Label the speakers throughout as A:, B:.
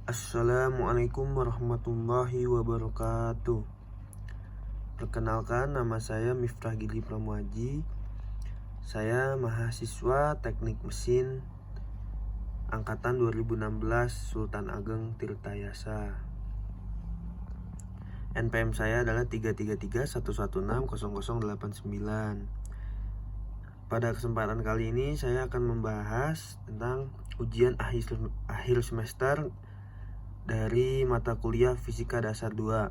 A: Assalamualaikum warahmatullahi wabarakatuh. Perkenalkan, nama saya Miftah Gili Pramuaji. Saya mahasiswa Teknik Mesin Angkatan 2016 Sultan Ageng Tirtayasa. NPM saya adalah 33311600089. Pada kesempatan kali ini saya akan membahas tentang ujian akhir semester dari mata kuliah Fisika Dasar 2.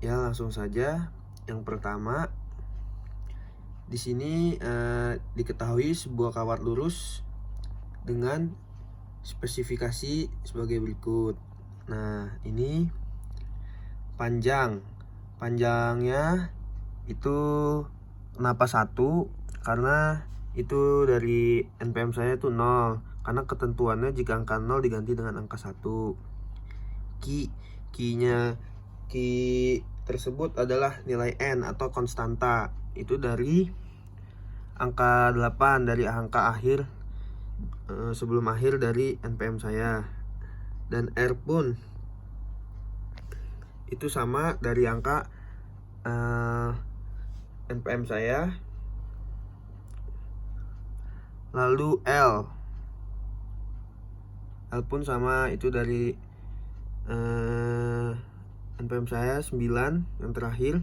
A: Ya, langsung saja. Yang pertama, di sini diketahui sebuah kawat lurus dengan spesifikasi sebagai berikut. Nah, ini panjangnya itu kenapa 1? Karena itu dari NPM saya itu 0, karena ketentuannya jika angka 0 diganti dengan angka 1. Ki tersebut adalah nilai n atau konstanta, itu dari angka 8, dari angka akhir sebelum akhir dari NPM saya. Dan R pun itu sama dari angka NPM saya. Lalu L pun sama, itu dari NPM saya 9 yang terakhir.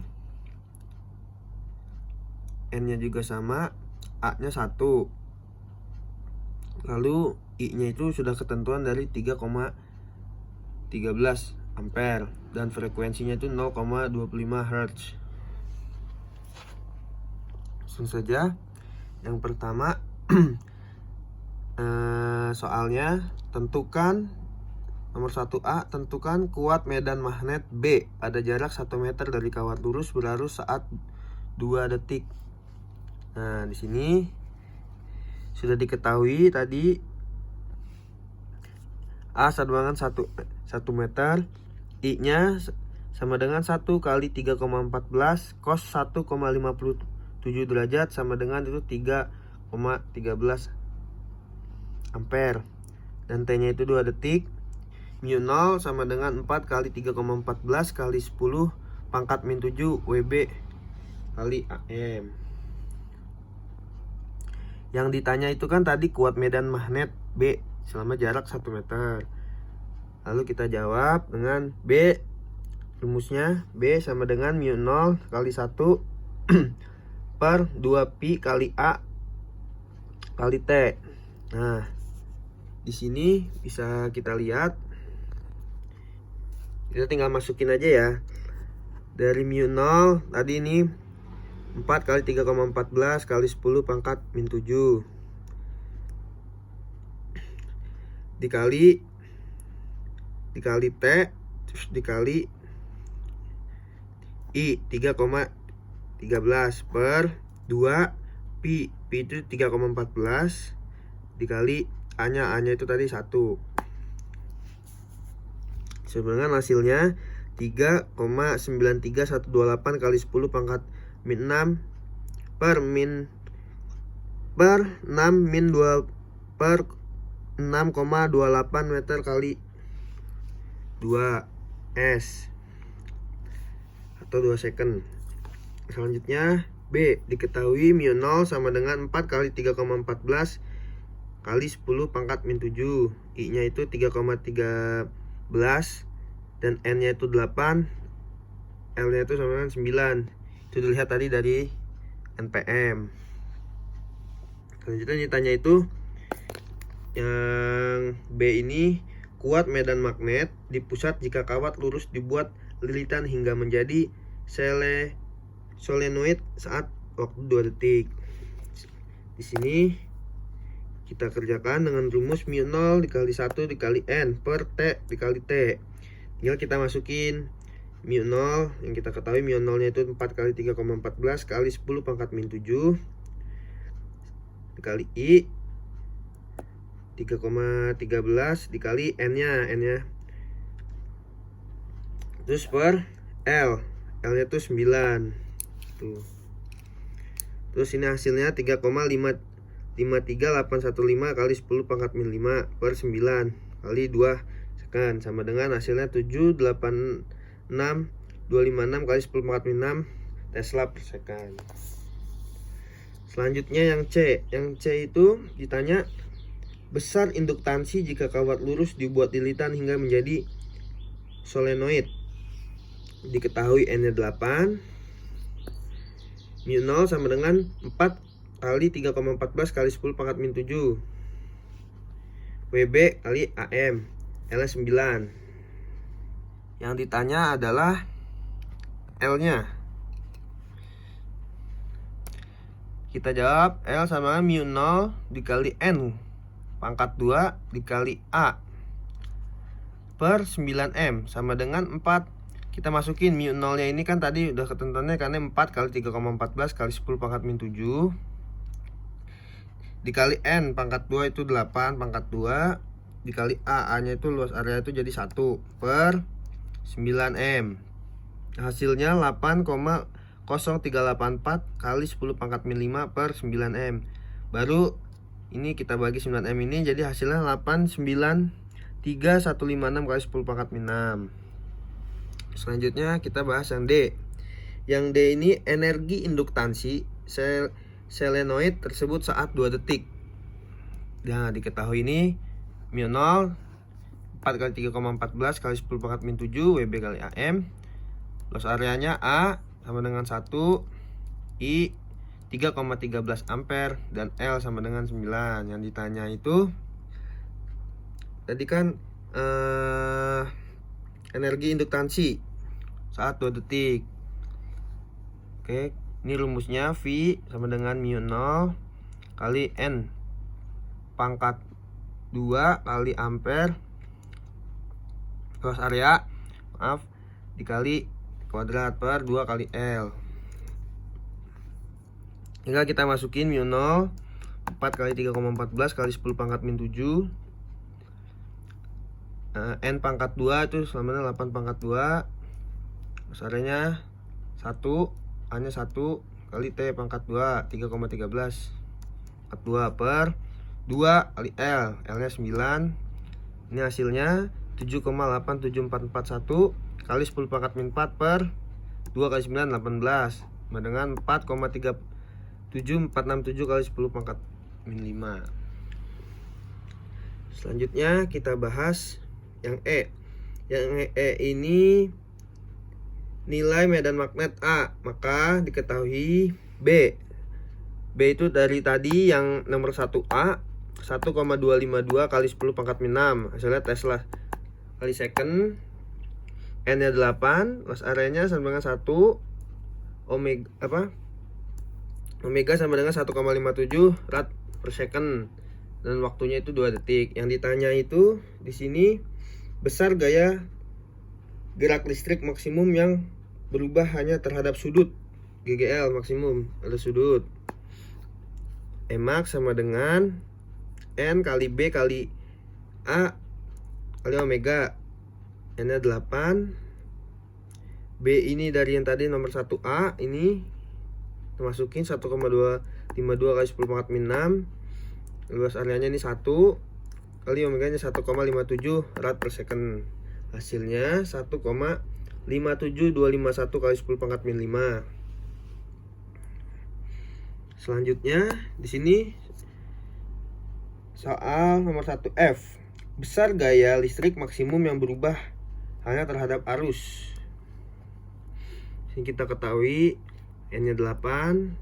A: N nya juga sama, A nya 1. Lalu I nya itu sudah ketentuan dari 3,13 ampere dan frekuensinya itu 0,25 Hz. Langsung saja. Yang pertama, soalnya tentukan nomor 1A, tentukan kuat medan magnet B pada jarak 1 meter dari kawat lurus berarus saat 2 detik. Nah, di sini sudah diketahui tadi A sama dengan 1 meter, I-nya sama dengan 1 kali 3,14 cos 1,57 derajat sama dengan itu 3,13 ampere. Dan T-nya itu 2 detik. Mu 0 sama dengan 4 kali 3,14 kali 10 pangkat min 7 WB kali AM. Yang ditanya itu kan tadi kuat medan magnet B selama jarak 1 meter. Lalu kita jawab dengan B. Rumusnya B sama dengan mu 0 kali 1 per 2pi kali A kali T. Nah, di sini bisa kita lihat, kita tinggal masukin aja ya. Dari mu 0 tadi ini 4 kali 3,14 kali 10 pangkat min 7 dikali T, terus dikali I 3,13 per 2 pi itu 3,14 dikali A nya itu tadi 1. Sebenarnya hasilnya 3,93128 kali 10 pangkat min 6 per 6 min 2 per 6,28 meter kali 2 S atau 2 second. Selanjutnya B, diketahui mu 0 sama dengan 4 kali 3,14 kali 10 pangkat min 7. I nya itu 3,13 dan N nya itu 8, L nya itu sama dengan 9. Itu dilihat tadi dari NPM. Selanjutnya ditanya itu yang B ini, kuat medan magnet di pusat jika kawat lurus dibuat lilitan hingga menjadi solenoid saat waktu 2 detik. Di sini kita kerjakan dengan rumus mu 0 dikali 1 dikali N per T dikali T. Tinggal kita masukin mu 0, yang kita ketahui mu 0 nya itu 4 kali 3,14 kali 10 pangkat min 7 dikali I 3,13 dikali N nya terus per L nya itu 9 tuh. Terus ini hasilnya 3,5 53815 kali 10 pangkat min 5 per 9 kali 2 second sama dengan hasilnya 786.256 kali 10 pangkat min 6 Tesla per second. Selanjutnya yang C. Yang C itu ditanya besar induktansi jika kawat lurus dibuat lilitan hingga menjadi solenoid. Diketahui N-nya 8, mu 0 sama dengan 4 kali 3,14 kali 10 pangkat min 7 WB kali AM, L-nya 9. Yang ditanya adalah L-nya. Kita jawab L sama mu 0 dikali N pangkat 2 dikali A per 9M sama dengan 4. Kita masukin mu 0 nya ini kan tadi udah ketentuannya karena 4 kali 3,14 kali 10 pangkat min 7 dikali N pangkat 2 itu 8 pangkat 2 dikali A nya itu luas area itu jadi 1 per 9M. Hasilnya 8,0384 kali 10 pangkat min 5 per 9M. Baru ini kita bagi 9M ini jadi hasilnya 893.156 kali 10 pangkat min 6. Selanjutnya kita bahas yang D. Yang D ini energi induktansi solenoid tersebut saat 2 detik. Nah, diketahui ini mu 0 4 kali 3,14 kali 10 pangkat min 7 WB kali AM. Loss areanya A sama dengan 1, I 3,13 ampere dan L sama dengan 9. Yang ditanya itu tadi kan energi induktansi saat 2 detik. Oke, ini rumusnya V sama dengan mu 0 kali N pangkat 2 kali ampere cross area dikali kuadrat per 2 kali L. Tinggal kita masukin mu 0 4 kali 3,14 kali 10 pangkat min 7 N pangkat 2 itu sama 8 pangkat 2 besarnya 1 A nya 1 kali T pangkat 2 3,13 pangkat 2 per 2 kali L nya 9. Ini hasilnya 7,87441 kali 10 pangkat min 4 per 2 kali 9 18 sama dengan 4,37467 kali 10 pangkat min 5. Selanjutnya kita bahas yang E. Yang E ini nilai medan magnet A, maka diketahui B. B itu dari tadi yang nomor 1A 1,252 kali 10 pangkat min 6 hasilnya Tesla kali second. N nya 8, loss area-nya sama dengan 1 omega sama dengan 1,57 rad per second dan waktunya itu 2 detik. Yang ditanya itu di sini besar gaya gerak listrik maksimum yang berubah hanya terhadap sudut. GGL maksimum ada sudut. Max sama dengan N kali B kali A kali omega. N nya 8. B ini dari yang tadi nomor 1A ini kita masukin 1,252 kali 10 pangkat min 6. Luas areanya ini 1 kali omega nya 1,57 rad per second. Hasilnya 1,57251 kali 10 pangkat min 5. Selanjutnya di sini soal nomor 1F. Besar gaya listrik maksimum yang berubah hanya terhadap arus. Sini kita ketahui N nya 8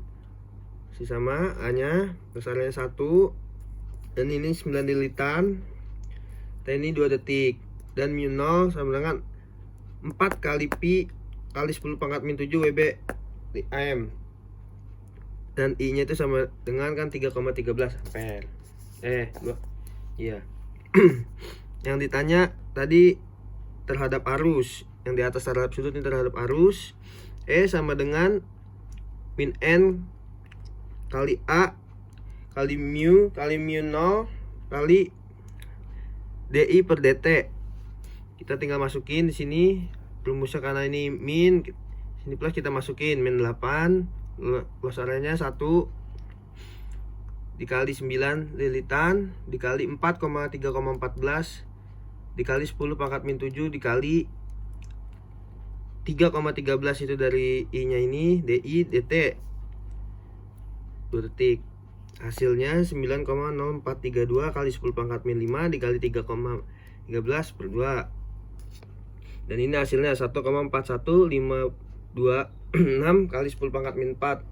A: masih sama, A nya besarnya 1 dan ini 9 lilitan, T ini 2 detik dan mu 0 sama dengan 4 kali pi kali 10 pangkat min 7 WB di AM dan I nya itu sama dengan kan 3,13 ampere. Iya. Yang ditanya tadi terhadap arus, yang di atas terhadap sudut ini terhadap arus. Sama dengan min N kali A kali mu 0 kali DI per DT. Kita tinggal masukin di sini rumusnya karena ini min, sini plus kita masukin min 8, loss area-nya 1 dikali 9 lilitan dikali 4,3,14 dikali 10 pangkat min 7 dikali 3,13 itu dari I nya ini, DI DT 2 detik. Hasilnya 9,0432 kali 10 pangkat min 5 dikali 3,13 per 2. Dan ini hasilnya 1,41526 kali 10 pangkat min 4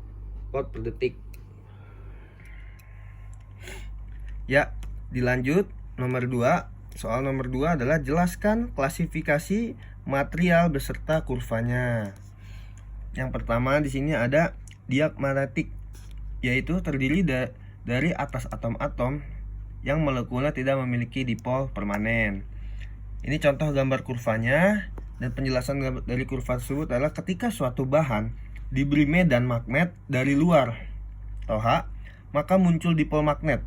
A: watt per detik. Ya, dilanjut nomor 2. Soal nomor 2 adalah jelaskan klasifikasi material beserta kurvanya. Yang pertama di sini ada diagmatik, yaitu terdiri dari atas atom-atom yang molekulnya tidak memiliki dipol permanen. Ini contoh gambar kurvanya, dan penjelasan dari kurva tersebut adalah ketika suatu bahan diberi medan magnet dari luar atau H, maka muncul dipol magnet,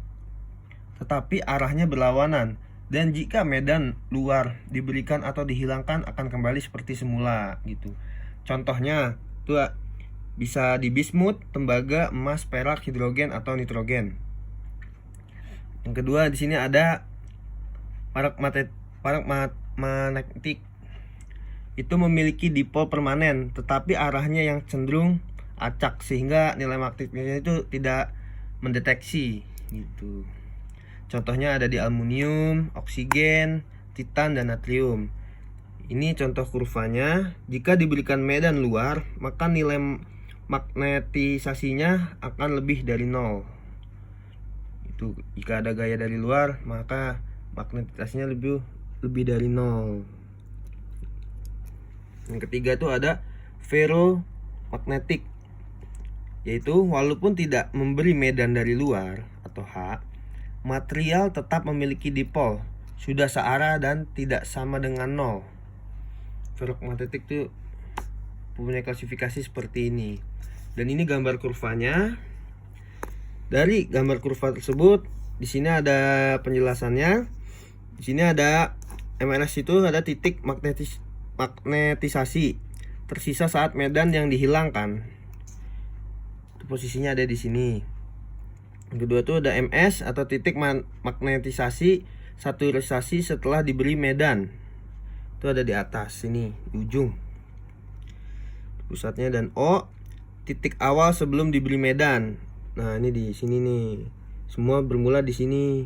A: tetapi arahnya berlawanan. Dan jika medan luar diberikan atau dihilangkan akan kembali seperti semula gitu. Contohnya itu bisa di bismut, tembaga, emas, perak, hidrogen atau nitrogen. Yang kedua di sini ada magnetik. Itu memiliki dipol permanen tetapi arahnya yang cenderung acak sehingga nilai magnetiknya itu tidak mendeteksi gitu. Contohnya ada di aluminium, oksigen, titan, dan natrium. Ini contoh kurvanya. Jika diberikan medan luar, maka nilai magnetisasinya akan lebih dari 0. Itu jika ada gaya dari luar, maka magnetisasinya lebih dari 0. Yang ketiga itu ada ferromagnetik, yaitu walaupun tidak memberi medan dari luar atau H, material tetap memiliki dipol sudah searah dan tidak sama dengan 0. Ferromagnetik itu punya klasifikasi seperti ini. Dan ini gambar kurvanya. Dari gambar kurva tersebut, di sini ada penjelasannya. Di sini ada MNS itu ada titik magnetisasi tersisa saat medan yang dihilangkan. Itu posisinya ada di sini. Yang kedua itu ada MS atau titik magnetisasi saturisasi setelah diberi medan. Itu ada di atas sini, di ujung pusatnya. Dan O, titik awal sebelum diberi medan. Nah, ini di sini nih. Semua bermula di sini.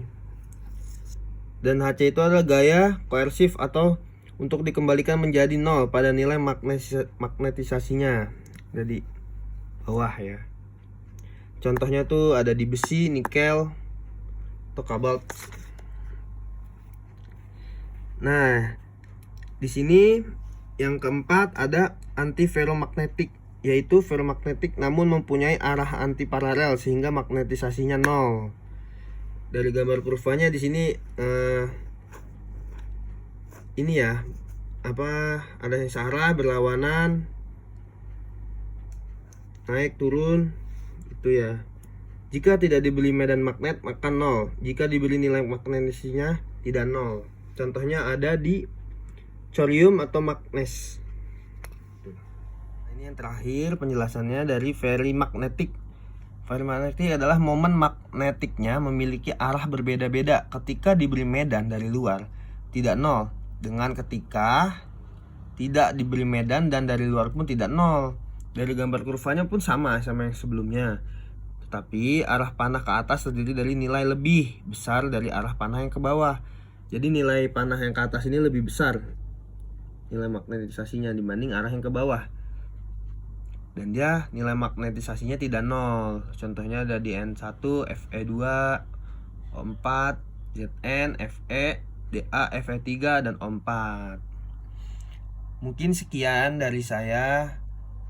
A: Dan HC itu adalah gaya koersif atau untuk dikembalikan menjadi 0 pada nilai magnetisasinya. Jadi bawah ya. Contohnya tuh ada di besi, nikel, atau kabel. Nah, di sini yang keempat ada antiferromagnetik, yaitu ferromagnetik namun mempunyai arah antiparalel sehingga magnetisasinya 0. Dari gambar kurvanya di sini ini ya, ada yang searah berlawanan, naik turun itu ya. Jika tidak diberi medan magnet maka 0. Jika diberi nilai magnetisasinya tidak 0. Contohnya ada di thorium atau magnes. Ini yang terakhir penjelasannya dari ferrimagnetik. Ferrimagnetik adalah momen magnetiknya memiliki arah berbeda-beda ketika diberi medan dari luar, tidak 0, dengan ketika tidak diberi medan dan dari luar pun tidak 0. Dari gambar kurvanya pun sama yang sebelumnya. Tetapi arah panah ke atas terdiri dari nilai lebih besar dari arah panah yang ke bawah. Jadi nilai panah yang ke atas ini lebih besar nilai magnetisasinya dibanding arah yang ke bawah. Dan dia nilai magnetisasinya tidak 0. Contohnya ada di N1, Fe2, O4, Zn, Fe, Da, Fe3, dan O4. Mungkin sekian dari saya.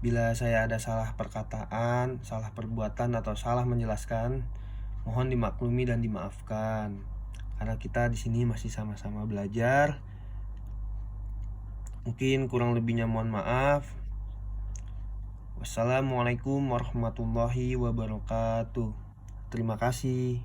A: Bila saya ada salah perkataan, salah perbuatan, atau salah menjelaskan, mohon dimaklumi dan dimaafkan. Karena kita di sini masih sama-sama belajar. Mungkin kurang lebihnya mohon maaf. Wassalamualaikum warahmatullahi wabarakatuh. Terima kasih.